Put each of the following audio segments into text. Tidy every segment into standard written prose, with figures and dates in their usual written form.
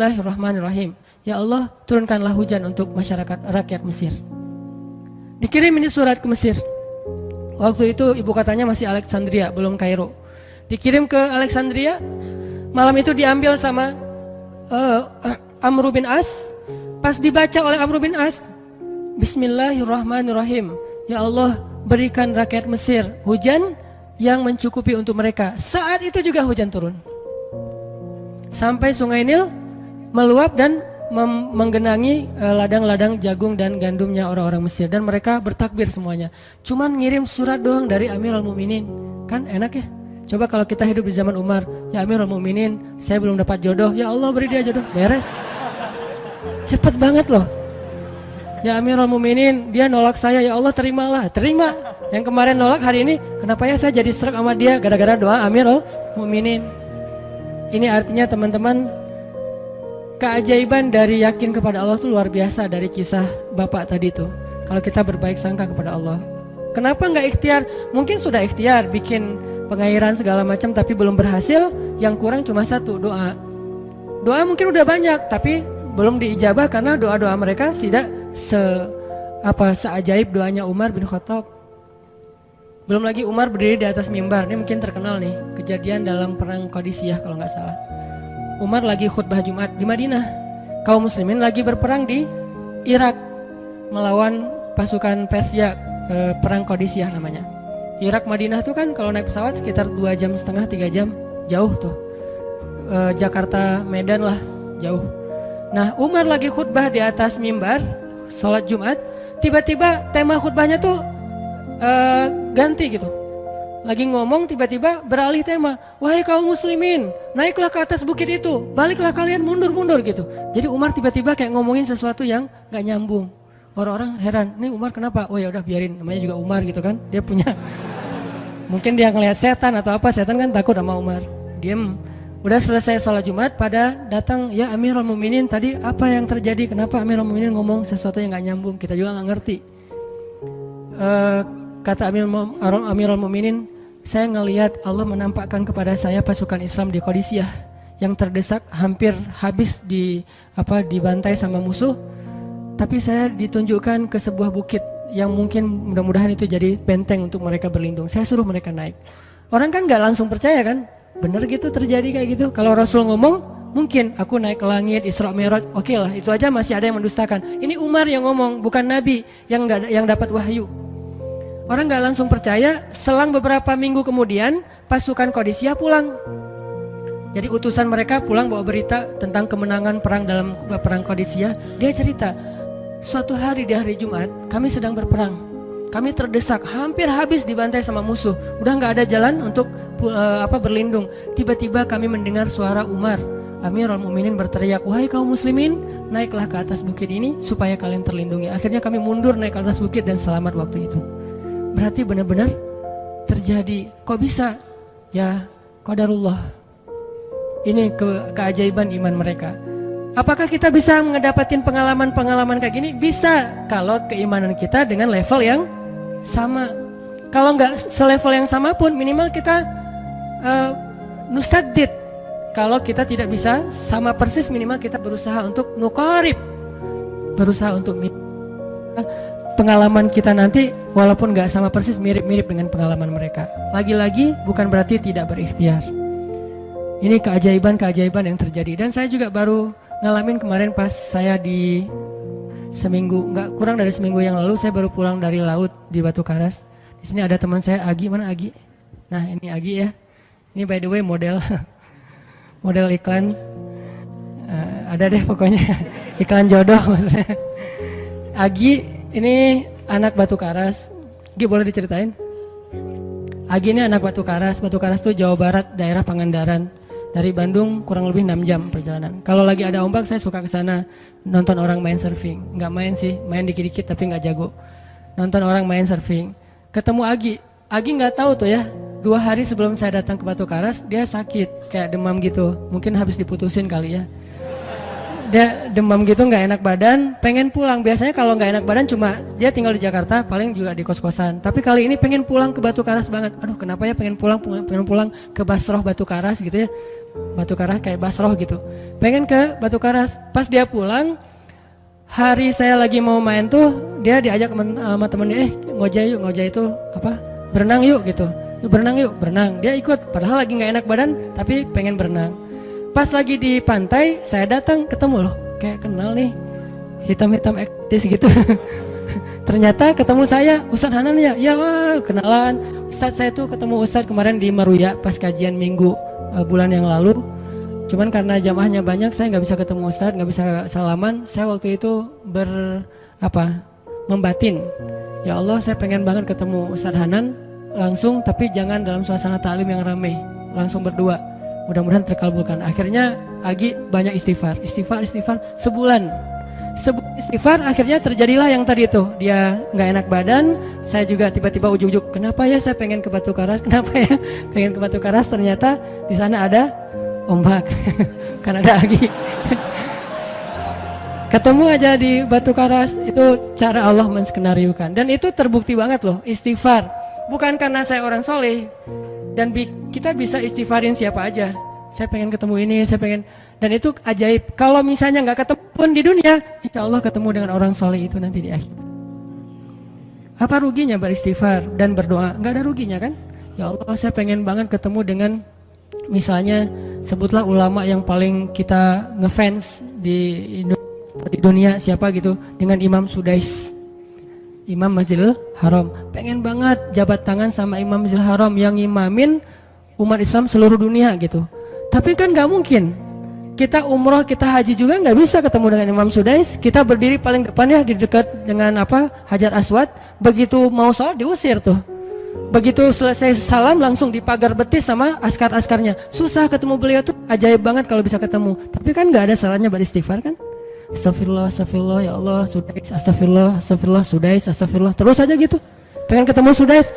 Bismillahirrahmanirrahim. Ya Allah, turunkanlah hujan untuk masyarakat rakyat Mesir. Dikirim ini surat ke Mesir. Waktu itu ibu kotanya masih Alexandria, belum Kairo. Dikirim ke Alexandria. Malam itu diambil sama Amr bin As. Pas dibaca oleh Amr bin As, Bismillahirrahmanirrahim. Ya Allah, berikan rakyat Mesir hujan yang mencukupi untuk mereka. Saat itu juga hujan turun. Sampai sungai Nil meluap dan menggenangi ladang-ladang jagung dan gandumnya orang-orang Mesir. Dan mereka bertakbir semuanya. Cuman ngirim surat doang dari Amirul Mukminin. Kan enak ya. Coba kalau kita hidup di zaman Umar, ya Amirul Mukminin, saya belum dapat jodoh, ya Allah beri dia jodoh, beres. Cepet banget loh. Ya Amirul Mukminin, dia nolak saya, ya Allah terimalah, terima. Yang kemarin nolak, hari ini kenapa ya saya jadi serak sama dia gara-gara doa Amirul Mukminin. Ini artinya teman-teman, keajaiban dari yakin kepada Allah itu luar biasa dari kisah bapak tadi tuh. Kalau kita berbaik sangka kepada Allah, kenapa nggak ikhtiar? Mungkin sudah ikhtiar bikin pengairan segala macam tapi belum berhasil. Yang kurang cuma satu, doa. Doa mungkin udah banyak tapi belum diijabah karena doa-doa mereka tidak seajaib doanya Umar bin Khattab. Belum lagi Umar berdiri di atas mimbar. Ini mungkin terkenal nih, kejadian dalam perang Qadisiyah kalau nggak salah. Umar lagi khutbah Jumat di Madinah. Kaum muslimin lagi berperang di Irak melawan pasukan Persia, perang Qadisiyah namanya. Irak Madinah tuh kan kalau naik pesawat sekitar 2,5 jam, 3 jam, jauh tuh. Jakarta Medan lah, jauh. Nah, Umar lagi khutbah di atas mimbar, sholat Jumat, tiba-tiba tema khutbahnya tuh ganti gitu. Lagi ngomong tiba-tiba beralih tema. Wahai kaum muslimin, naiklah ke atas bukit itu, baliklah kalian mundur-mundur gitu. Jadi Umar tiba-tiba kayak ngomongin sesuatu yang gak nyambung. Orang-orang heran, ini Umar kenapa? Oh ya udah biarin, namanya juga Umar gitu kan. Dia punya mungkin dia ngelihat setan atau apa, setan kan takut sama Umar. Diem. Udah selesai sholat Jumat, pada datang, ya Amirul Mukminin, tadi apa yang terjadi? Kenapa Amirul Mukminin ngomong sesuatu yang gak nyambung? Kita juga gak ngerti. Kata Amirul Mukminin, saya ngelihat Allah menampakkan kepada saya pasukan Islam di Qadisiyah yang terdesak, hampir habis dibantai sama musuh. Tapi saya ditunjukkan ke sebuah bukit yang mungkin mudah-mudahan itu jadi benteng untuk mereka berlindung. Saya suruh mereka naik. Orang kan gak langsung percaya kan? Bener gitu terjadi kayak gitu. Kalau Rasul ngomong, mungkin aku naik ke langit, Isra Mi'raj, oke lah, itu aja masih ada yang mendustakan. Ini Umar yang ngomong, bukan Nabi yang dapat wahyu. Orang gak langsung percaya. Selang beberapa minggu kemudian pasukan Qadisiyah pulang. Jadi utusan mereka pulang bawa berita tentang kemenangan perang dalam perang Qadisiyah. Dia cerita, suatu hari di hari Jumat kami sedang berperang. Kami terdesak, hampir habis dibantai sama musuh. Udah gak ada jalan untuk berlindung. Tiba-tiba kami mendengar suara Umar. Amirul Mukminin berteriak, wahai kaum muslimin, naiklah ke atas bukit ini supaya kalian terlindungi. Akhirnya kami mundur naik ke atas bukit dan selamat waktu itu. Berarti benar-benar terjadi. Kok bisa? Ya qadarullah. Ini keajaiban iman mereka. Apakah kita bisa ngedapatin pengalaman-pengalaman kayak gini? Bisa, kalau keimanan kita dengan level yang sama. Kalau nggak selevel yang sama pun minimal kita nusaddid. Kalau kita tidak bisa sama persis, minimal kita berusaha untuk nuqarib, berusaha untuk pengalaman kita nanti walaupun nggak sama persis, mirip-mirip dengan pengalaman mereka. Lagi-lagi bukan berarti tidak berikhtiar. Ini keajaiban-keajaiban yang terjadi. Dan saya juga baru ngalamin kemarin pas saya di seminggu, nggak kurang dari seminggu yang lalu, saya baru pulang dari laut di Batu Karas. Di sini ada teman saya, Agi. Mana Agi? Nah ini Agi ya. Ini by the way model model iklan. Ada deh pokoknya iklan jodoh maksudnya. Agi ini anak Batu Karas. Gi boleh diceritain? Agi ini anak Batu Karas. Batu Karas tuh Jawa Barat, daerah Pangandaran. Dari Bandung kurang lebih 6 jam perjalanan. Kalau lagi ada ombak saya suka ke sana nonton orang main surfing. Nggak main sih, main dikit-dikit tapi nggak jago. Nonton orang main surfing. Ketemu Agi. Agi nggak tahu tuh ya. 2 hari sebelum saya datang ke Batu Karas dia sakit kayak demam gitu. Mungkin habis diputusin kali ya. dia demam gitu, nggak enak badan, pengen pulang. Biasanya kalau nggak enak badan cuma dia tinggal di Jakarta, paling juga di kos-kosan. Tapi kali ini pengen pulang ke Batu Karas banget. Aduh, kenapa ya pengen pulang ke Basroh Batu Karas gitu ya. Batu Karas kayak Basroh gitu. Pengen ke Batu Karas. Pas dia pulang, hari saya lagi mau main tuh, dia diajak sama temennya, ngojek itu apa? Berenang yuk gitu. Berenang yuk, berenang. Dia ikut, padahal lagi nggak enak badan, tapi pengen berenang. Pas lagi di pantai, saya datang ketemu loh, kayak kenal nih, hitam-hitam ektis gitu. Ternyata ketemu saya, Ustadz Hanan ya, ya kenalan. Ustadz saya tuh ketemu Ustadz kemarin di Meruya pas kajian minggu bulan yang lalu. Cuman karena jamaahnya banyak, saya nggak bisa ketemu Ustadz, nggak bisa salaman. Saya waktu itu membatin, ya Allah saya pengen banget ketemu Ustadz Hanan langsung, tapi jangan dalam suasana ta'lim yang ramai, langsung berdua. Mudah-mudahan terkabulkan. Akhirnya Agi banyak istighfar sebulan istighfar. Akhirnya terjadilah yang tadi itu, dia nggak enak badan. Saya juga tiba-tiba ujuk-ujuk, kenapa ya saya pengen ke Batu Karas, kenapa ya pengen ke Batu Karas. Ternyata di sana ada ombak. Kan ada Agi. Ketemu aja di Batu Karas. Itu cara Allah menskenariokan, dan itu terbukti banget loh. Istighfar bukan karena saya orang soleh, dan kita bisa istighfarin siapa aja. Saya pengen ketemu ini, saya pengen, dan itu ajaib. Kalau misalnya nggak ketemu pun di dunia, insya Allah ketemu dengan orang soleh itu nanti di akhir. Apa ruginya beristighfar dan berdoa? Nggak ada ruginya kan? Ya Allah, saya pengen banget ketemu dengan, misalnya sebutlah ulama yang paling kita ngefans di dunia siapa gitu, dengan Imam Sudais, Imam Masjidil Haram. Pengen banget jabat tangan sama Imam Masjidil Haram yang ngimamin umat Islam seluruh dunia gitu. Tapi kan gak mungkin, kita umroh, kita haji juga gak bisa ketemu dengan Imam Sudais. Kita berdiri paling depan ya, di dekat dengan Hajar Aswad. Begitu mau sholat diusir tuh. Begitu selesai salam langsung dipagar betis sama askar-askarnya. Susah ketemu beliau tuh, ajaib banget kalau bisa ketemu. Tapi kan gak ada salahnya beristighfar kan. Astagfirullah, astagfirullah, ya Allah, Sudais, astagfirullah, astagfirullah, Sudais, astagfirullah. Terus aja gitu. Pengen ketemu Sudais.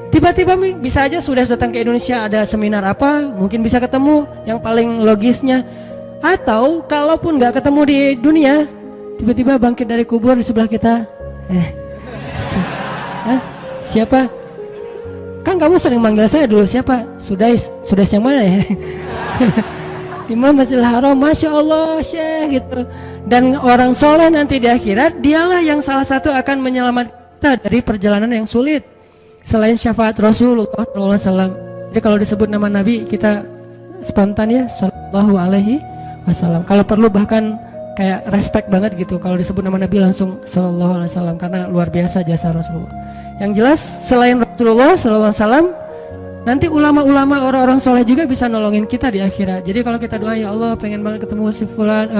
Tiba-tiba bisa aja Sudais datang ke Indonesia, ada seminar apa, mungkin bisa ketemu, yang paling logisnya. Atau kalaupun nggak ketemu di dunia, tiba-tiba bangkit dari kubur di sebelah kita. Siapa? Kan kamu sering manggil saya dulu, siapa? Sudais. Sudais yang mana ya? Imam Masjidil Haram, Masya Allah Syekh gitu. Dan orang soleh nanti di akhirat, dialah yang salah satu akan menyelamatkan kita dari perjalanan yang sulit, selain syafaat Rasulullah SAW. Jadi kalau disebut nama Nabi, kita spontan ya, Sallallahu Alaihi Wasallam. Kalau perlu bahkan kayak respect banget gitu, kalau disebut nama Nabi langsung Sallallahu Alaihi Wasallam, karena luar biasa jasa Rasulullah. Yang jelas selain Rasulullah Sallallahu Alaihi Wasallam, nanti ulama-ulama, orang-orang soleh juga bisa nolongin kita di akhirat. Jadi kalau kita doa, ya Allah pengen banget ketemu si fulan,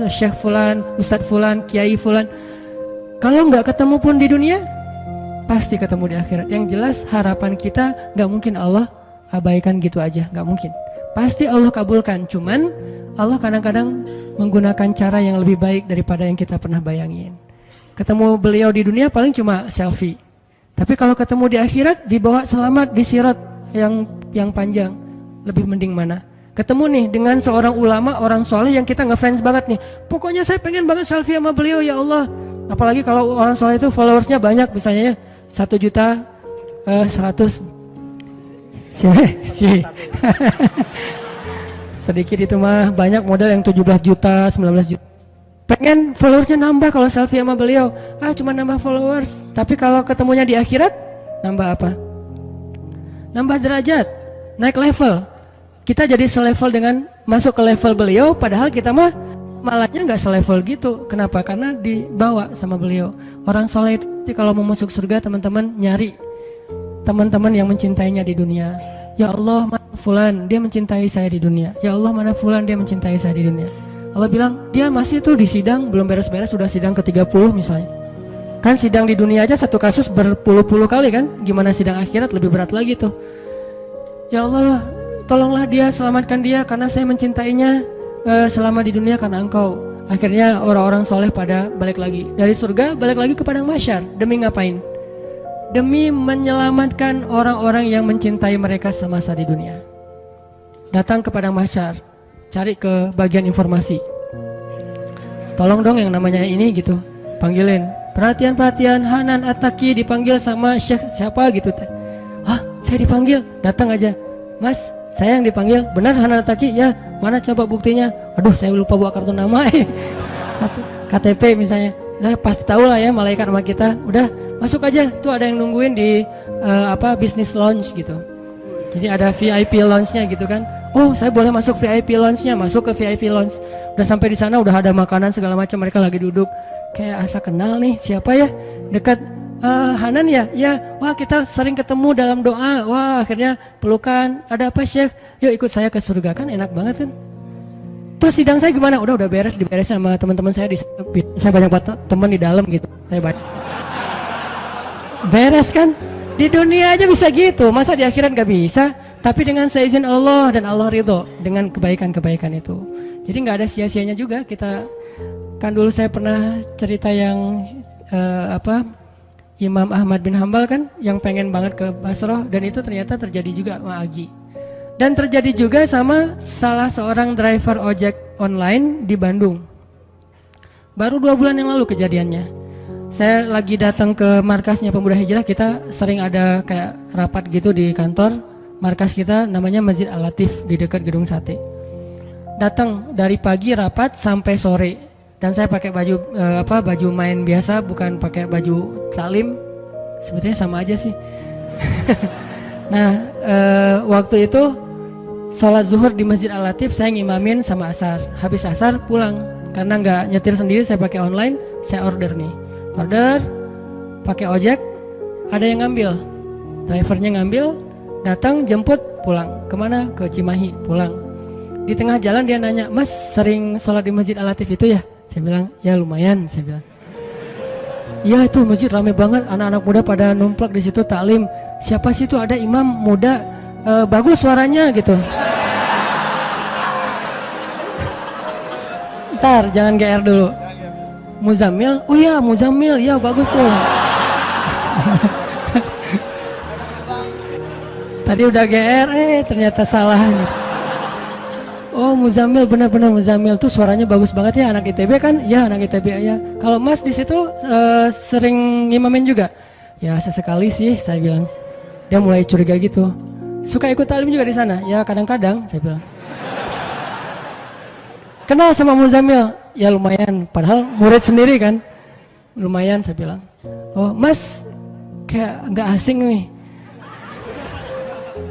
Syekh fulan, Ustadz fulan, Kiai fulan. Kalau nggak ketemu pun di dunia, pasti ketemu di akhirat. Yang jelas harapan kita nggak mungkin Allah abaikan gitu aja, nggak mungkin. Pasti Allah kabulkan. Cuman Allah kadang-kadang menggunakan cara yang lebih baik daripada yang kita pernah bayangin. Ketemu beliau di dunia paling cuma selfie. Tapi kalau ketemu di akhirat, dibawa selamat di sirat yang panjang, lebih mending mana? Ketemu nih dengan seorang ulama, orang soleh yang kita ngefans banget nih. Pokoknya saya pengen banget selfie sama beliau, ya Allah. Apalagi kalau orang soleh itu followersnya banyak, misalnya ya 1.100.000. Sedikit itu mah, banyak model yang 17 juta, 19 juta. Pengen followersnya nambah kalau selfie sama beliau. Cuma nambah followers. Tapi kalau ketemunya di akhirat, nambah apa? Nambah derajat, naik level. Kita jadi selevel dengan masuk ke level beliau, padahal kita mah malahnya nggak selevel gitu. Kenapa? Karena dibawa sama beliau. Orang soleh itu kalau mau masuk surga, teman-teman nyari teman-teman yang mencintainya di dunia. Ya Allah, mana fulan, dia mencintai saya di dunia. Ya Allah, mana fulan, dia mencintai saya di dunia. Allah bilang, dia masih tuh di sidang, belum beres-beres, sudah sidang ke-30 misalnya. Kan sidang di dunia aja satu kasus berpuluh-puluh kali kan. Gimana sidang akhirat, lebih berat lagi tuh. Ya Allah, tolonglah dia, selamatkan dia, karena saya mencintainya selama di dunia karena Engkau. Akhirnya orang-orang soleh pada balik lagi dari surga, balik lagi ke padang mahsyar. Demi ngapain? Demi menyelamatkan orang-orang yang mencintai mereka semasa di dunia. Datang ke padang mahsyar, cari ke bagian informasi. tolong dong yang namanya ini gitu, panggilin. Perhatian, Hanan At-Taki dipanggil sama Syekh siapa gitu teh. Hah, saya dipanggil, datang aja. Mas, saya yang dipanggil, benar Hanan At-Taki? Ya, mana coba buktinya? Aduh, saya lupa bawa kartu nama. KTP misalnya. Udah pasti tahu lah ya malaikat sama kita. Udah masuk aja, tuh ada yang nungguin di business lounge gitu. Jadi ada VIP lounge-nya gitu kan. Oh, saya boleh masuk VIP lounge-nya, masuk ke VIP lounge. Udah sampai di sana udah ada makanan segala macam, mereka lagi duduk. Kayak asa kenal nih, siapa ya? Dekat Hanan ya? Ya, wah kita sering ketemu dalam doa. Wah, akhirnya pelukan. Ada apa, Syekh? Yuk ikut saya ke surga, kan enak banget kan? Terus sidang saya gimana? Udah beres, diberes sama teman-teman saya di saya banyak teman di dalam gitu. Saya banyak. Beres kan? Di dunia aja bisa gitu, masa di akhirat gak bisa? Tapi dengan seizin Allah dan Allah ridho dengan kebaikan-kebaikan itu. Jadi gak ada sia-sianya juga kita. Kan dulu saya pernah cerita yang Imam Ahmad bin Hambal kan, yang pengen banget ke Basrah, dan itu ternyata terjadi juga sama Agi. Dan terjadi juga sama salah seorang driver ojek online di Bandung. Baru 2 bulan yang lalu kejadiannya. Saya lagi datang ke markasnya Pemuda Hijrah, kita sering ada kayak rapat gitu di kantor. Markas kita namanya Masjid Al-Latif di dekat Gedung Sate. Datang dari pagi rapat sampai sore. Dan saya pakai baju baju main biasa, bukan pakai baju taklim. Sebetulnya sama aja sih. Nah, waktu itu sholat zuhur di Masjid Al-Latif, saya ngimamin sama asar. Habis asar pulang, karena nggak nyetir sendiri, saya pakai online. Saya order nih. Order, pakai ojek, ada yang ngambil, drivernya ngambil, datang jemput, pulang. Kemana? Ke Cimahi, pulang. Di tengah jalan dia nanya, Mas sering sholat di Masjid Al-Latif itu ya? Saya bilang, ya lumayan, saya bilang. Iya itu masjid rame banget, anak-anak muda pada numplak di situ taklim. Siapa sih itu? Ada imam muda, bagus suaranya gitu. Ntar jangan GR dulu. Muzammil, oh iya Muzammil, ya bagus tuh. Tadi udah GR, ternyata salah. Oh Muzammil, benar-benar Muzammil tuh suaranya bagus banget ya, anak ITB kan? Ya anak ITB ya. Kalau Mas di situ sering ngimamin juga? Ya sesekali sih, saya bilang. Dia mulai curiga gitu. Suka ikut taklim juga di sana? Ya kadang-kadang, saya bilang. Kenal sama Muzammil? Ya lumayan, padahal murid sendiri kan. Lumayan, saya bilang. Oh Mas, kayak nggak asing nih.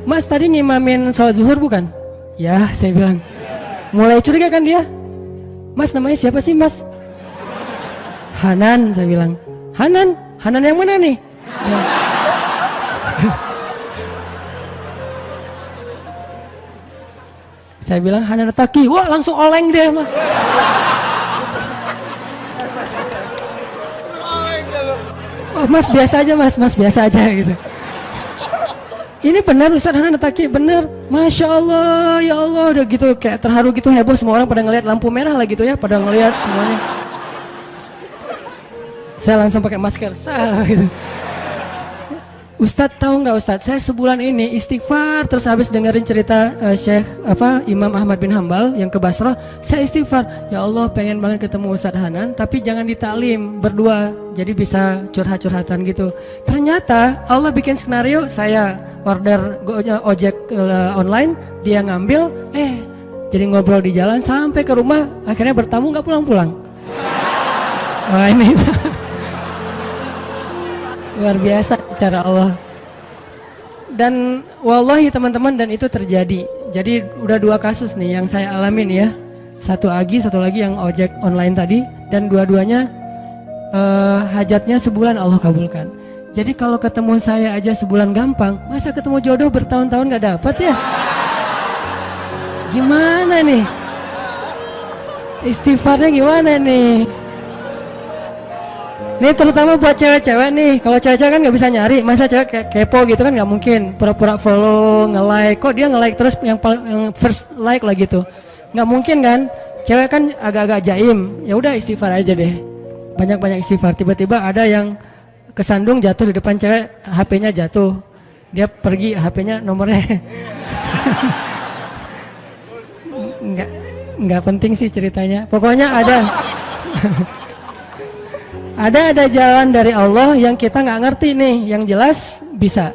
Mas tadi ngimamin sholat zuhur bukan? Ya, saya bilang. Mulai curiga kan dia. Mas namanya siapa sih Mas? Hanan, saya bilang. Hanan? Hanan yang mana nih? Ya. Saya bilang Hanan At-Taki. Wah langsung oleng dia mah. Oh, Mas biasa aja Mas biasa aja gitu. Ini benar Ustaz Hanan At-Taki, benar. Masya Allah, ya Allah, udah gitu kayak terharu gitu, heboh, semua orang pada ngelihat lampu merah lah gitu ya, pada ngelihat semuanya. Saya langsung pakai masker, gitu. Ustadz tahu nggak Ustadz, saya sebulan ini istighfar terus habis dengerin cerita Imam Ahmad bin Hambal yang ke Basrah, saya istighfar, ya Allah pengen banget ketemu Ustadz Hanan, tapi jangan ditaklim berdua, jadi bisa curhat-curhatan gitu. Ternyata Allah bikin skenario, saya order ojek online, dia ngambil, jadi ngobrol di jalan sampai ke rumah, akhirnya bertamu nggak pulang-pulang. Wah ini luar biasa cara Allah. Dan wallahi teman-teman, dan itu terjadi. Jadi udah 2 kasus nih yang saya alamin ya. Satu Agi, satu lagi yang ojek online tadi. Dan dua-duanya hajatnya sebulan Allah kabulkan. Jadi kalau ketemu saya aja sebulan gampang, masa ketemu jodoh bertahun-tahun gak dapet ya? Gimana nih? Istighfarnya gimana nih? Ini terutama buat cewek-cewek nih. Kalau cewek-cewek kan nggak bisa nyari, masa cewek kayak kepo gitu kan, nggak mungkin pura-pura follow, nge-like. Kok dia nge-like terus yang first like lah gitu? Nggak mungkin kan? Cewek kan agak-agak jaim. Ya udah istighfar aja deh. Banyak-banyak istighfar. Tiba-tiba ada yang kesandung jatuh di depan cewek, HP-nya jatuh. Dia pergi, HP-nya nomornya. nggak penting sih ceritanya. Pokoknya ada. Ada jalan dari Allah yang kita nggak ngerti nih, yang jelas bisa.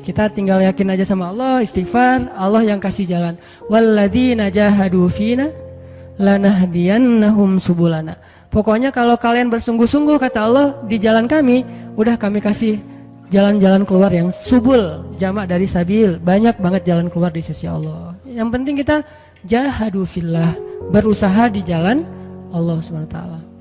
Kita tinggal yakin aja sama Allah, istighfar, Allah yang kasih jalan. Walladzina jahadu fina lanahdiyannahum subulana. Pokoknya kalau kalian bersungguh-sungguh kata Allah di jalan kami, udah kami kasih jalan-jalan keluar yang subul, jamak dari sabil, banyak banget jalan keluar di sisi Allah. Yang penting kita jahadu fillah, berusaha di jalan Allah Subhanahu wa taala.